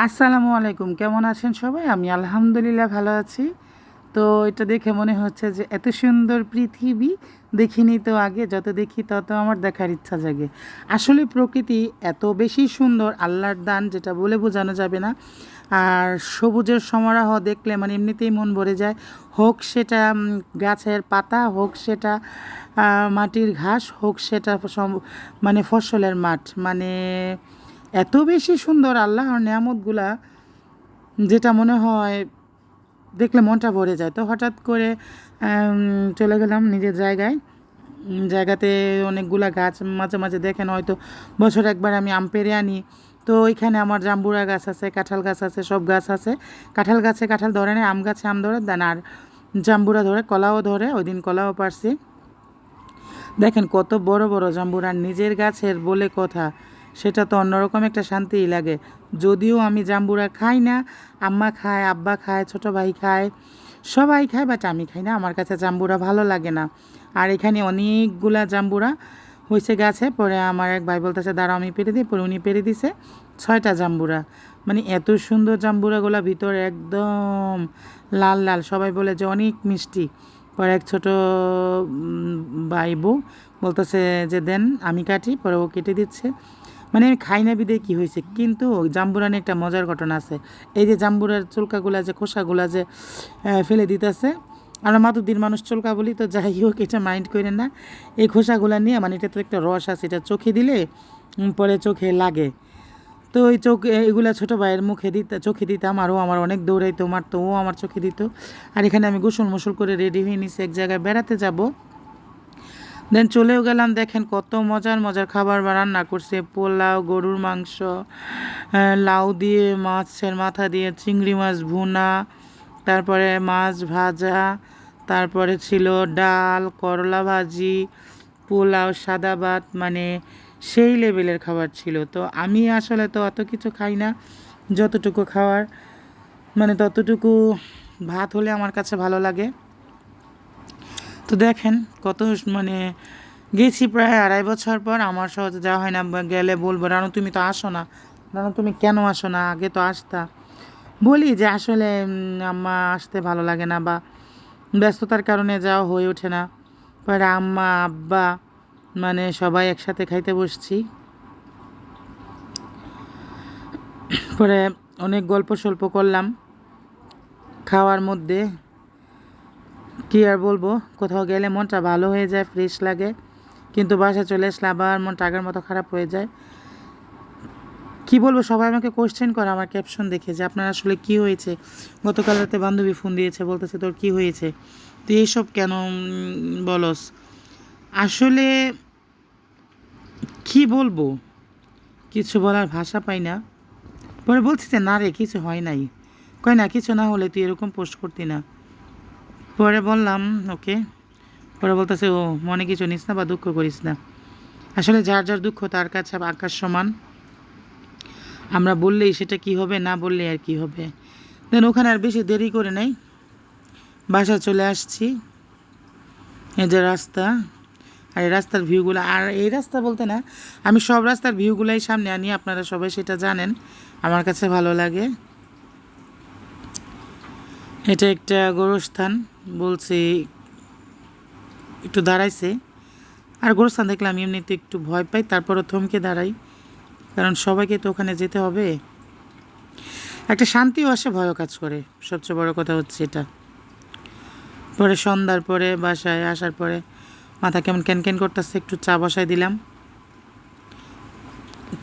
আসসালামু আলাইকুম, কেমন আছেন সবাই? আমি আলহামদুলিল্লাহ ভালো আছি। তো এটা দেখে মনে হচ্ছে যে এত সুন্দর পৃথিবী দেখিনি তো আগে, যত দেখি তত আমার দেখার ইচ্ছা জাগে। আসলে প্রকৃতি এত বেশি সুন্দর, আল্লাহর দান, যেটা বলে বোঝানো যাবে না। আর সবুজের সমারোহ দেখলে মানে এমনিতেই মন ভরে যায়। হোক সেটা গাছের পাতা, হোক সেটা মাটির ঘাস, হোক সেটা মানে ফসলের মাঠ, মানে এত বেশি সুন্দর আল্লাহর নেয়ামতগুলা, যেটা মনে হয় দেখলে মনটা ভরে যায়। তো হঠাৎ করে চলে গেলাম নিজের জায়গায়। জায়গাতে অনেকগুলা গাছ, মাঝে মাঝে দেখেন হয়তো বছর একবার আমি আম পেড়ে আনি। তো ওইখানে আমার জাম্বুরা গাছ আছে, কাঁঠাল গাছ আছে, সব গাছ আছে। কাঁঠাল গাছে কাঁঠাল ধরে না, আম গাছে আম ধরে দেন, আর জাম্বুরা ধরে, কলাও ধরে। ওই দিন কলাও পারছি। দেখেন কত বড় বড় জাম্বুরা, নিজের গাছের বলে কথা, সেটা তো অন্যরকম একটা শান্তিই লাগে। যদিও আমি জাম্বুরা খাই না, আম্মা খায়, আব্বা খায়, ছোটো ভাই খায়, সবাই খায়, বাট আমি খাই না। আমার কাছে জাম্বুরা ভালো লাগে না। আর এখানে অনেকগুলা জাম্বুরা হয়েছে গাছে। পরে আমার এক ভাই বলতেছে দাঁড়াও আমি পেরে দিই, পরে উনি পেরে দিছে 6টা জাম্বুরা। মানে এত সুন্দর জাম্বুরাগুলা, ভিতরে একদম লাল লাল, সবাই বলে যে অনেক মিষ্টি। পরে এক ছোটো ভাই বউ বলতেছে যে দেন আমি কাটি, পরে ও কেটে দিচ্ছে। মানে আমি খাই না বিদে কী হয়েছে, কিন্তু জাম্বুরা নিয়ে একটা মজার ঘটনা আছে। এই যে জাম্বুরার চুলকাগুলা, যে খোসাগুলা যে ফেলে দিতেছে, আমরা মাতুদির মানুষ চুলকা বলি, তো যাই হোক এটা মাইন্ড করেন না। এই খোসাগুলা নিয়ে, মানে এটা তো একটা রস আছে, এটা চোখে দিলে পরে চোখে লাগে। তো ওই চোখ এগুলা ছোটো ভাইয়ের মুখে চোখে দিতাম, আরও আমার অনেক দৌড়াইতো, মারতো, ও আমার চোখে দিত। আর এখানে আমি গোসল মোসল করে রেডি হয়ে নিছি, এক জায়গায় বেড়াতে যাব। দেন চলেও গেলাম। দেখেন কত মজার মজার খাবার রান্না করছে। পোলাও, গরুর মাংস, লাউ দিয়ে, মাছের মাথা দিয়ে চিংড়ি মাছ ভুনা, তারপরে মাছ ভাজা, তারপরে ছিল ডাল, করলা ভাজি, পোলাও, সাদা ভাত, মানে সেই লেভেলের খাবার ছিল। তো আমি আসলে তো অত কিছু খাই না, যতটুকু খাওয়ার মানে ততটুকু ভাত হলে আমার কাছে ভালো লাগে। তো দেখেন কত মানে গেছি প্রায় 2.5 বছর পর। আমার সহজে যাওয়া হয় না, গেলে বলবো রানু তুমি তো আসো না, রানু তুমি কেন আসো না, আগে তো আসতা। বলি যে আসলে আম্মা আসতে ভালো লাগে না, বা ব্যস্ততার কারণে যাওয়া হয়ে ওঠে না। পরে আম্মা, আব্বা, মানে সবাই একসাথে খাইতে বসছি। পরে অনেক গল্প সল্প করলাম খাওয়ার মধ্যে। কী আর বলবো, কোথাও গেলে মনটা ভালো হয়ে যায়, ফ্রেশ লাগে। কিন্তু বাসায় চলে আসলে আবার মনটা আগের মতো খারাপ হয়ে যায়। কি বলবো, সবাই আমাকে কোশ্চেন করে আমার ক্যাপশন দেখে যে আপনার আসলে কি হয়েছে। গতকাল রাতে বান্ধবী ফোন দিয়েছে, বলতেছে তোর কি হয়েছে, তুই এইসব কেন বলস। আসলে কি বলবো, কিছু বলার ভাষা পাই না। পরে বলছি যে না রে কিছু হয় নাই। কয় না কিছু না হলে তুই এরকম পোস্ট করতি না। পরে বললাম ওকে। পরে বলতেছে ও মনে কিছু নিস না বা দুঃখ করিস না। আসলে যার যার দুঃখ তার কাছে আকাশ সমান। আমরা বললেই সেটা কি হবে, না বললে আর কি হবে। দেন ওখানে আর বেশি দেরি করে নাই, বাসায় চলে আসছি। এই যে রাস্তা, আর এই রাস্তার ভিউগুলো, আর এই রাস্তা বলতে না, আমি সব রাস্তার ভিউগুলাই সামনে আনি, আপনারা সবাই সেটা জানেন, আমার কাছে ভালো লাগে। এটা একটা গোরস্থান, বলছি একটু দাঁড়াইছে। আর গোরস্থান দেখলে আমি এমনিতে একটু ভয় পাই, তারপরও থমকে দাঁড়াই, কারণ সবাইকে তো ওখানে যেতে হবে। একটা শান্তিও আসে, ভয়ও কাজ করে, সবচেয়ে বড় কথা হচ্ছে এটা। পরে সন্ধ্যার পরে বাসায় আসার পরে মাথা কেমন ক্যানক্যান করতেছে, একটু চা বসায় দিলাম।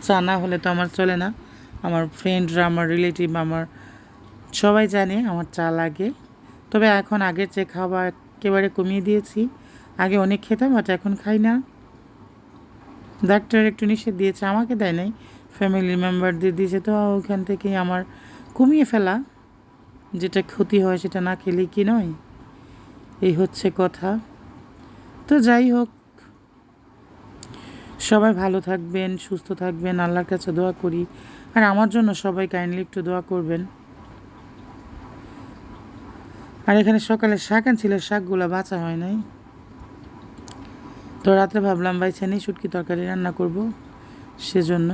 চা না হলে তো আমার চলে না। আমার ফ্রেন্ডরা, আমার রিলেটিভ, আমার সবাই জানে আমার চা লাগে। তবে এখন আগের চেয়ে খাওয়া একেবারে কমিয়ে দিয়েছি। আগে অনেক খেতাম, বাট এখন খাই না। ডাক্তার একটু নিষেধ দিয়েছে, আমাকে দেয় নাই, ফ্যামিলি মেম্বারদের দিয়েছে। তো ওইখান থেকেই আমার কমিয়ে ফেলা, যেটা ক্ষতি হয় সেটা না খেলেই কি নয়, এই হচ্ছে কথা। তো যাই হোক, সবাই ভালো থাকবেন, সুস্থ থাকবেন, আল্লাহর কাছে দোয়া করি। আর আমার জন্য সবাই কাইন্ডলি একটু দোয়া করবেন। আর এখানে সকালে শাক আনছিল, শাকগুলো বাঁচা হয় নাই, তো রাত্রে ভাবলাম বাইছে নেই, শুটকি তরকারি রান্না করব, সেজন্য।